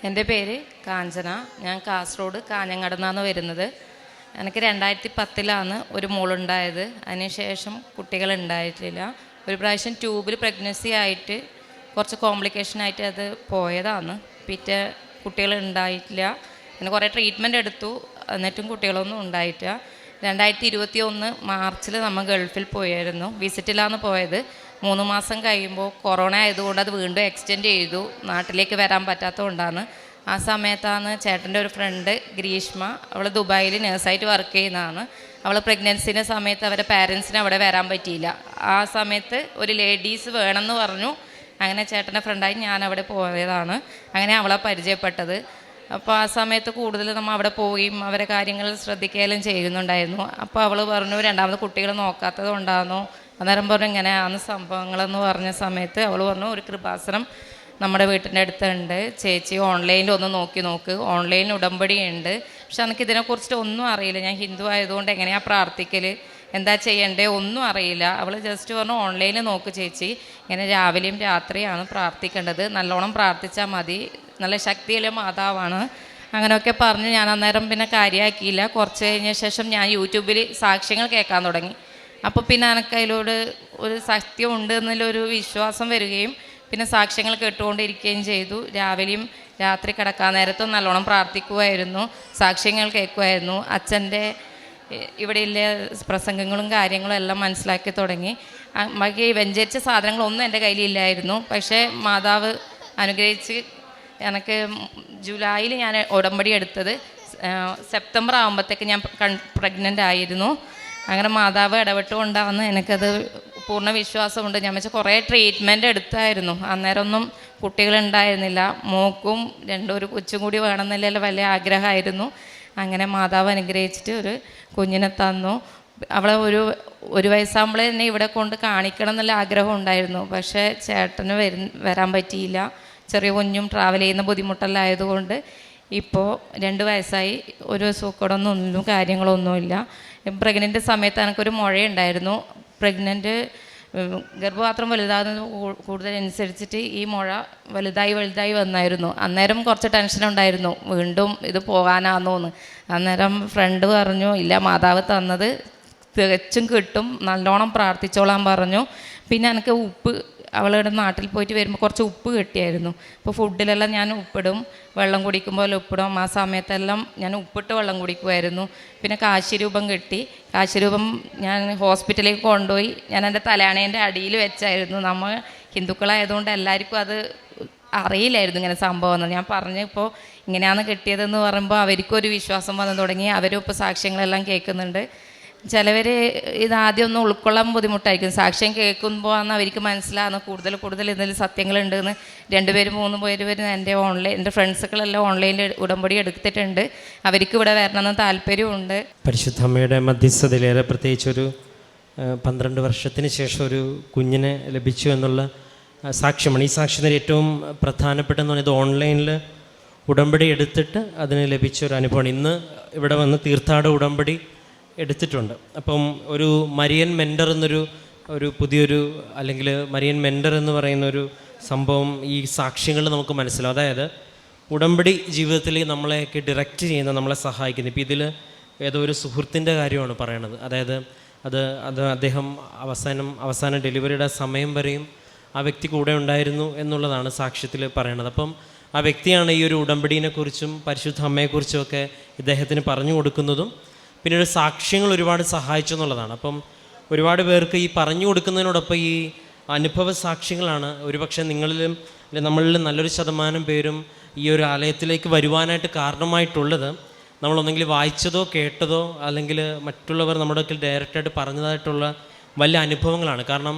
എൻ്റെ പേര് കാഞ്ചന. ഞാൻ കാസർഗോഡ് കാഞ്ഞങ്ങടന്നാണ് വരുന്നത്. എനിക്ക് 2010 ഒരു മോളുണ്ടായത്. അതിനുശേഷം കുട്ടികളുണ്ടായിട്ടില്ല. ഒരു പ്രാവശ്യം ട്യൂബിൽ പ്രഗ്നൻസി ആയിട്ട് കുറച്ച് കോംപ്ലിക്കേഷനായിട്ട് അത് പോയതാണ്. പിറ്റേ കുട്ടികളുണ്ടായിട്ടില്ല. പിന്നെ കുറേ ട്രീറ്റ്മെൻറ്റ് എടുത്തു, എന്നിട്ടും കുട്ടികളൊന്നും ഉണ്ടായിട്ടില്ല. 2021 മാർച്ചിൽ നമ്മൾ ഗൾഫിൽ പോയായിരുന്നു. വിസിറ്റിലാണ് പോയത്. 3 മാസം കഴിയുമ്പോൾ കൊറോണ ആയതുകൊണ്ട് അത് വീണ്ടും എക്സ്റ്റെൻഡ് ചെയ്തു. നാട്ടിലേക്ക് വരാൻ പറ്റാത്തതുകൊണ്ടാണ്. ആ സമയത്താണ് ചേട്ടൻ്റെ ഒരു ഫ്രണ്ട് ഗ്രീഷ്മ, അവൾ ദുബായിൽ നേഴ്സായിട്ട് വർക്ക് ചെയ്യുന്നതാണ്. അവൾ പ്രഗ്നൻസിൻ്റെ സമയത്ത് അവരുടെ പാരൻസിന് അവിടെ വരാൻ പറ്റിയില്ല. ആ സമയത്ത് ഒരു ലേഡീസ് വേണമെന്ന് പറഞ്ഞു. അങ്ങനെ ചേട്ടൻ്റെ ഫ്രണ്ടായി ഞാൻ അവിടെ പോയതാണ്. അങ്ങനെ അവളെ പരിചയപ്പെട്ടത്. അപ്പോൾ ആ സമയത്ത് കൂടുതൽ നമ്മൾ അവിടെ പോവുകയും അവരെ കാര്യങ്ങൾ ശ്രദ്ധിക്കുകയും ചെയ്യുന്നുണ്ടായിരുന്നു. അപ്പോൾ അവൾ പറഞ്ഞു, രണ്ടാമത് കുട്ടികൾ നോക്കാത്തത് കൊണ്ടാണെന്നോ. അന്നേരം പറഞ്ഞു ഇങ്ങനെയാണ് സംഭവങ്ങളെന്ന് പറഞ്ഞ സമയത്ത് അവൾ പറഞ്ഞു, ഒരു കൃപാസനം നമ്മുടെ വീട്ടിൻ്റെ അടുത്തുണ്ട് ചേച്ചി, ഓൺലൈനിൽ ഒന്ന് നോക്ക്, ഓൺലൈനിൽ ഉടമ്പടി ഉണ്ട്. പക്ഷെ എനിക്ക് ഇതിനെക്കുറിച്ചിട്ട് ഒന്നും അറിയില്ല. ഞാൻ ഹിന്ദു ആയതുകൊണ്ട് എങ്ങനെയാണ് പ്രാർത്ഥിക്കൽ, എന്താ ചെയ്യണ്ടേ ഒന്നും അറിയില്ല. അവൾ ജസ്റ്റ് പറഞ്ഞു ഓൺലൈനിൽ നോക്ക് ചേച്ചി, ഇങ്ങനെ രാവിലെയും രാത്രിയാണ് പ്രാർത്ഥിക്കേണ്ടത്, നല്ലോണം പ്രാർത്ഥിച്ചാൽ മതി, നല്ല ശക്തിയുള്ള മാതാവാണ്, അങ്ങനെയൊക്കെ പറഞ്ഞ് ഞാൻ അന്നേരം പിന്നെ കാര്യമാക്കിയില്ല. കുറച്ച് കഴിഞ്ഞ ശേഷം ഞാൻ യൂട്യൂബിൽ സാക്ഷ്യങ്ങൾ കേൾക്കാൻ തുടങ്ങി. അപ്പോൾ പിന്നെ എനിക്ക് അതിലോട് ഒരു സത്യം ഉണ്ട് എന്നുള്ളൊരു വിശ്വാസം വരികയും പിന്നെ സാക്ഷ്യങ്ങൾ കേട്ടുകൊണ്ടിരിക്കുകയും ചെയ്തു. രാവിലെയും രാത്രി കിടക്കാൻ നേരത്തും നല്ലോണം പ്രാർത്ഥിക്കുമായിരുന്നു, സാക്ഷ്യങ്ങൾ കേൾക്കുമായിരുന്നു. അച്ഛൻ്റെ ഇവിടെയുള്ള പ്രസംഗങ്ങളും കാര്യങ്ങളും എല്ലാം മനസ്സിലാക്കി തുടങ്ങി. ബാക്കി വെഞ്ചരിച്ച സാധനങ്ങളൊന്നും എൻ്റെ കയ്യിലില്ലായിരുന്നു. പക്ഷേ മാതാവ് അനുഗ്രഹിച്ച് എനിക്ക് ജൂലൈയിൽ ഞാൻ ഉടമ്പടി എടുത്തത്. സെപ്റ്റംബർ ആകുമ്പോഴത്തേക്ക് ഞാൻ പ്രഗ്നൻ്റ് ആയിരുന്നു. അങ്ങനെ മാതാവ് ഇടപെട്ടുകൊണ്ടാണ് എനിക്കത് പൂർണ്ണ വിശ്വാസമുണ്ട്. ഞാൻ വെച്ചാൽ കുറേ ട്രീറ്റ്മെൻറ്റ് എടുത്തായിരുന്നു. അന്നേരമൊന്നും കുട്ടികളുണ്ടായിരുന്നില്ല. മോക്കും ഒരു കൊച്ചും കൂടി വേണമെന്നില്ല വലിയ ആഗ്രഹമായിരുന്നു. അങ്ങനെ മാതാവ് അനുഗ്രഹിച്ചിട്ട് ഒരു കുഞ്ഞിനെ തന്നു. അവളെ ഒരു വയസ്സാകുമ്പോൾ തന്നെ ഇവിടെ കൊണ്ട് കാണിക്കണം എന്നുള്ള ആഗ്രഹം ഉണ്ടായിരുന്നു. പക്ഷേ ചേട്ടന് വരാൻ പറ്റിയില്ല. ചെറിയ കുഞ്ഞും ട്രാവൽ ചെയ്യുന്ന ബുദ്ധിമുട്ടെല്ലാം ആയതുകൊണ്ട് ഇപ്പോൾ 2 വയസ്സായി. ഒരു സൂക്കടൊന്നും കാര്യങ്ങളൊന്നുമില്ല. പ്രഗ്നൻ്റ് സമയത്ത് എനിക്കൊരു മുഴയുണ്ടായിരുന്നു. പ്രഗ്നൻ്റ് ഗർഭപാത്രം വലുതാകുന്നത് കൂടുതലനുസരിച്ചിട്ട് ഈ മുഴ വലുതായി വന്നായിരുന്നു. അന്നേരം കുറച്ച് ടെൻഷനുണ്ടായിരുന്നു, വീണ്ടും ഇത് പോകാനാന്നോന്ന്. അന്നേരം ഫ്രണ്ട് പറഞ്ഞു, ഇല്ല മാതാവ് തന്നത് തികച്ചും കിട്ടും, നല്ലോണം പ്രാർത്ഥിച്ചോളാൻ പറഞ്ഞു. പിന്നെ എനിക്ക് ഉപ്പ്, അവളുടെ നാട്ടിൽ പോയിട്ട് വരുമ്പോൾ കുറച്ച് ഉപ്പ് കിട്ടിയായിരുന്നു. അപ്പോൾ ഫുഡിലെല്ലാം ഞാൻ ഉപ്പിടും, വെള്ളം കുടിക്കുമ്പോൾ ഉപ്പിടും. ആ സമയത്തെല്ലാം ഞാൻ ഉപ്പിട്ട് വെള്ളം കുടിക്കുമായിരുന്നു. പിന്നെ കാശിരൂപം കിട്ടി. കാശിരൂപം ഞാൻ ഹോസ്പിറ്റലിലേക്ക് കൊണ്ടുപോയി. ഞാൻ എൻ്റെ തലയാണേൻ്റെ അടിയിൽ വെച്ചായിരുന്നു. നമ്മൾ ഹിന്ദുക്കളായതുകൊണ്ട് എല്ലാവർക്കും അത് അറിയില്ലായിരുന്നു ഇങ്ങനെ സംഭവം. ഞാൻ പറഞ്ഞപ്പോൾ ഇങ്ങനെയാണ് കിട്ടിയതെന്ന് പറയുമ്പോൾ അവർക്കും ഒരു വിശ്വാസം വന്നു തുടങ്ങി. അവരും ഇപ്പോൾ സാക്ഷ്യങ്ങളെല്ലാം കേൾക്കുന്നുണ്ട്. ചിലവർ ഇതാദ്യം ഒന്നും ഉൾക്കൊള്ളാൻ ബുദ്ധിമുട്ടായിരിക്കും. സാക്ഷ്യം കേൾക്കുമ്പോൾ ആണ് അവർക്ക് മനസ്സിലാകുന്ന കൂടുതൽ ഇതിൽ സത്യങ്ങളുണ്ടെന്ന്. 2 പേര് 3 പേര് എൻ്റെ ഫ്രണ്ട്സുകളെല്ലാം ഓൺലൈനിൽ ഉടമ്പടി എടുത്തിട്ടുണ്ട്. അവർക്ക് ഇവിടെ വരണമെന്ന് താല്പര്യമുണ്ട്. പരിശുദ്ധ അമ്മയുടെ മധ്യസ്ഥതയിലേറെ പ്രത്യേകിച്ചൊരു 12 വർഷത്തിന് ശേഷം ഒരു കുഞ്ഞിനെ ലഭിച്ചു എന്നുള്ള സാക്ഷ്യമാണ്. ഈ സാക്ഷ്യത്തിന് ഏറ്റവും പ്രധാനപ്പെട്ടെന്ന് പറഞ്ഞത് ഓൺലൈനിൽ ഉടമ്പടി എടുത്തിട്ട് അതിന് ലഭിച്ച ഒരു അനുഭവമാണ്. ഇന്ന് ഇവിടെ വന്ന് തീർത്ഥാടന ഉടമ്പടി എടുത്തിട്ടുണ്ട്. അപ്പം ഒരു മരിയൻ മെൻഡർ എന്നൊരു പുതിയൊരു അല്ലെങ്കിൽ മരിയൻ മെൻഡർ എന്ന് പറയുന്നൊരു സംഭവം ഈ സാക്ഷ്യങ്ങൾ നമുക്ക് മനസ്സിലാവും. അതായത് ഉടമ്പടി ജീവിതത്തിൽ നമ്മളെയൊക്കെ ഡയറക്റ്റ് ചെയ്യുന്ന, നമ്മളെ സഹായിക്കുന്നത്. ഇപ്പോൾ ഇതിൽ ഏതോ ഒരു സുഹൃത്തിൻ്റെ കാര്യമാണ് പറയണത്. അതായത് അത് അദ്ദേഹം അവസാന ഡെലിവറിയുടെ സമയം വരെയും ആ വ്യക്തി കൂടെ ഉണ്ടായിരുന്നു എന്നുള്ളതാണ് സാക്ഷ്യത്തിൽ പറയണത്. അപ്പം ആ വ്യക്തിയാണ് ഈ ഒരു ഉടമ്പടിനെക്കുറിച്ചും പരിശുദ്ധ അമ്മയെക്കുറിച്ചും ഒക്കെ ഇദ്ദേഹത്തിന് പറഞ്ഞു കൊടുക്കുന്നതും പിന്നീട് സാക്ഷ്യങ്ങൾ ഒരുപാട് സഹായിച്ചു എന്നുള്ളതാണ്. അപ്പം ഒരുപാട് പേർക്ക് ഈ പറഞ്ഞു കൊടുക്കുന്നതിനോടൊപ്പം ഈ അനുഭവ സാക്ഷ്യങ്ങളാണ് ഒരുപക്ഷെ നിങ്ങളിലും നമ്മളിലും നല്ലൊരു ശതമാനം പേരും ഈ ഒരു ആലയത്തിലേക്ക് വരുവാനായിട്ട് കാരണമായിട്ടുള്ളത്. നമ്മളൊന്നെങ്കിൽ വായിച്ചതോ കേട്ടതോ അല്ലെങ്കിൽ മറ്റുള്ളവർ നമ്മുടെ ഡയറക്റ്റായിട്ട് പറഞ്ഞതായിട്ടുള്ള വലിയ അനുഭവങ്ങളാണ്. കാരണം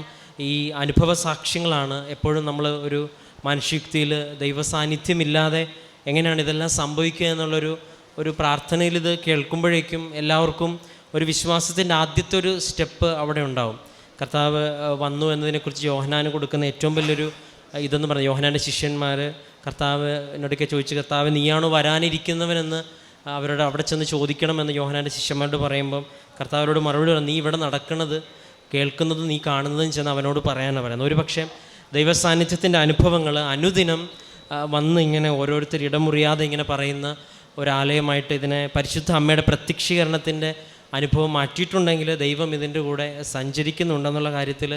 ഈ അനുഭവ സാക്ഷ്യങ്ങളാണ് എപ്പോഴും നമ്മൾ ഒരു മനുഷ്യയുക്തിയിൽ ദൈവസാന്നിധ്യമില്ലാതെ എങ്ങനെയാണ് ഇതെല്ലാം സംഭവിക്കുക എന്നുള്ളൊരു പ്രാർത്ഥനയിൽ ഇത് കേൾക്കുമ്പോഴേക്കും എല്ലാവർക്കും ഒരു വിശ്വാസത്തിൻ്റെ ആദ്യത്തെ ഒരു സ്റ്റെപ്പ് അവിടെ ഉണ്ടാവും. കർത്താവ് വന്നു എന്നതിനെക്കുറിച്ച് യോഹന്നാന് കൊടുക്കുന്ന ഏറ്റവും വലിയൊരു ഇതെന്ന് പറഞ്ഞാൽ, യോഹന്നാൻ്റെ ശിഷ്യന്മാർ കർത്താവ് എന്നോടൊക്കെ ചോദിച്ചു, കർത്താവ് നീയാണോ വരാനിരിക്കുന്നവനെന്ന് അവരോട് അവിടെ ചെന്ന് ചോദിക്കണമെന്ന് യോഹന്നാൻ്റെ ശിഷ്യന്മാരോട് പറയുമ്പം കർത്താവിനോട് മറുപടി പറഞ്ഞു, നീ ഇവിടെ നടക്കുന്നത് കേൾക്കുന്നതും നീ കാണുന്നതും ചെന്ന് അവനോട് പറയാനാണ് പറയുന്നത്. ഒരു പക്ഷേ ദൈവസാന്നിധ്യത്തിൻ്റെ അനുഭവങ്ങൾ അനുദിനം വന്ന് ഇങ്ങനെ ഓരോരുത്തർ ഇടമുറിയാതെ ഇങ്ങനെ പറയുന്ന ഒരാലയമായിട്ട് ഇതിനെ പരിശുദ്ധ അമ്മയുടെ പ്രത്യക്ഷീകരണത്തിൻ്റെ അനുഭവം മാറ്റിയിട്ടുണ്ടെങ്കിൽ ദൈവം ഇതിൻ്റെ കൂടെ സഞ്ചരിക്കുന്നുണ്ടെന്നുള്ള കാര്യത്തിൽ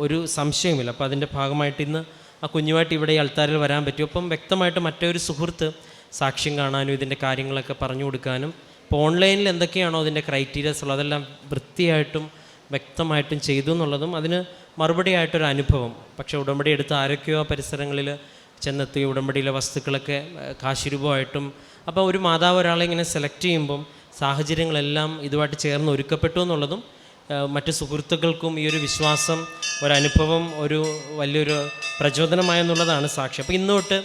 ഒരു സംശയവുമില്ല. അപ്പോൾ അതിൻ്റെ ഭാഗമായിട്ട് ഇന്ന് ആ കുഞ്ഞുമായിട്ട് ഇവിടെ ഈ അൾത്താരിൽ വരാൻ പറ്റും. അപ്പം വ്യക്തമായിട്ട് മറ്റൊരു സുഹൃത്ത് സാക്ഷ്യം കാണാനും ഇതിൻ്റെ കാര്യങ്ങളൊക്കെ പറഞ്ഞു കൊടുക്കാനും, ഇപ്പോൾ ഓൺലൈനിൽ എന്തൊക്കെയാണോ അതിൻ്റെ ക്രൈറ്റീരിയസ് ഉള്ളത് അതെല്ലാം വൃത്തിയായിട്ടും വ്യക്തമായിട്ടും ചെയ്തു എന്നുള്ളതും അതിന് മറുപടിയായിട്ടൊരു അനുഭവം. പക്ഷേ ഉടമ്പടി എടുത്ത് ആരൊക്കെയോ പരിസരങ്ങളിൽ ചെന്നെത്തി ഉടമ്പടിയിലെ വസ്തുക്കളൊക്കെ കാശുരൂപമായിട്ടും, അപ്പോൾ ഒരു മാതാവ് ഒരാളെ ഇങ്ങനെ സെലക്ട് ചെയ്യുമ്പം സാഹചര്യങ്ങളെല്ലാം ഇതുമായിട്ട് ചേർന്ന് ഒരുക്കപ്പെട്ടു എന്നുള്ളതും മറ്റ് സുഹൃത്തുക്കൾക്കും ഈ ഒരു വിശ്വാസം, ഒരനുഭവം ഒരു വലിയൊരു പ്രചോദനമായെന്നുള്ളതാണ് സാക്ഷി. അപ്പോൾ ഇന്ന് തൊട്ട്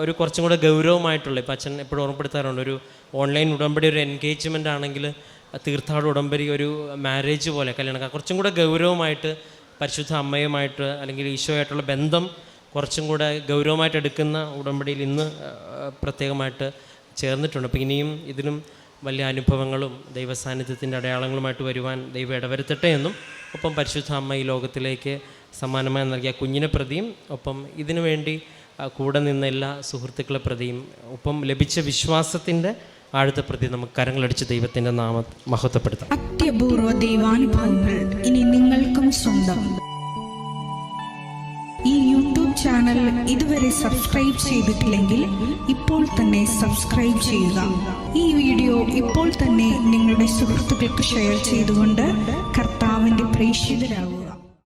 ഒരു കുറച്ചും കൂടെ ഗൗരവമായിട്ടുള്ള, ഇപ്പോൾ അച്ഛൻ എപ്പോഴും ഓർമ്മപ്പെടുത്താറുണ്ട്, ഒരു ഓൺലൈൻ ഉടമ്പടി ഒരു എൻഗേജ്മെൻ്റ് ആണെങ്കിൽ തീർത്ഥാടന ഉടമ്പടി ഒരു മാരേജ് പോലെ കല്യാണം കുറച്ചും കൂടെ ഗൗരവമായിട്ട് പരിശുദ്ധ അമ്മയുമായിട്ട് അല്ലെങ്കിൽ ഈശോയായിട്ടുള്ള ബന്ധം കുറച്ചും കൂടെ ഗൗരവമായിട്ട് എടുക്കുന്ന ഉടമ്പടിയിൽ ഇന്ന് പ്രത്യേകമായിട്ട് ചേർന്നിട്ടുണ്ട്. അപ്പോൾ ഇനിയും ഇതിനും വലിയ അനുഭവങ്ങളും ദൈവസാന്നിധ്യത്തിൻ്റെ അടയാളങ്ങളുമായിട്ട് വരുവാൻ ദൈവം ഇടവരുത്തട്ടെ എന്നും, ഒപ്പം പരിശുദ്ധ അമ്മ ഈ ലോകത്തിലേക്ക് സമ്മാനമായി നൽകിയ കുഞ്ഞിനെ പ്രതിയും, ഒപ്പം ഇതിനു വേണ്ടി കൂടെ നിന്ന എല്ലാ സുഹൃത്തുക്കളെ പ്രതിയും, ഒപ്പം ലഭിച്ച വിശ്വാസത്തിൻ്റെ ആഴത്തെ പ്രതി നമുക്ക് കരങ്ങളടിച്ച് ദൈവത്തിൻ്റെ നാമം മഹത്വപ്പെടുത്താം. അത്യപൂർവ ദൈവാനുഭവങ്ങൾ ഇനി നിങ്ങൾക്കും സ്വന്തം. ഈ യൂട്യൂബ് ചാനൽ ഇതുവരെ സബ്സ്ക്രൈബ് ചെയ്തിട്ടില്ലെങ്കിൽ ഇപ്പോൾ തന്നെ സബ്സ്ക്രൈബ് ചെയ്യുക. ഈ വീഡിയോ ഇപ്പോൾ തന്നെ നിങ്ങളുടെ സുഹൃത്തുക്കൾക്ക് ഷെയർ ചെയ്തുകൊണ്ട് കർത്താവിൻ്റെ പ്രേക്ഷിതരാകുക.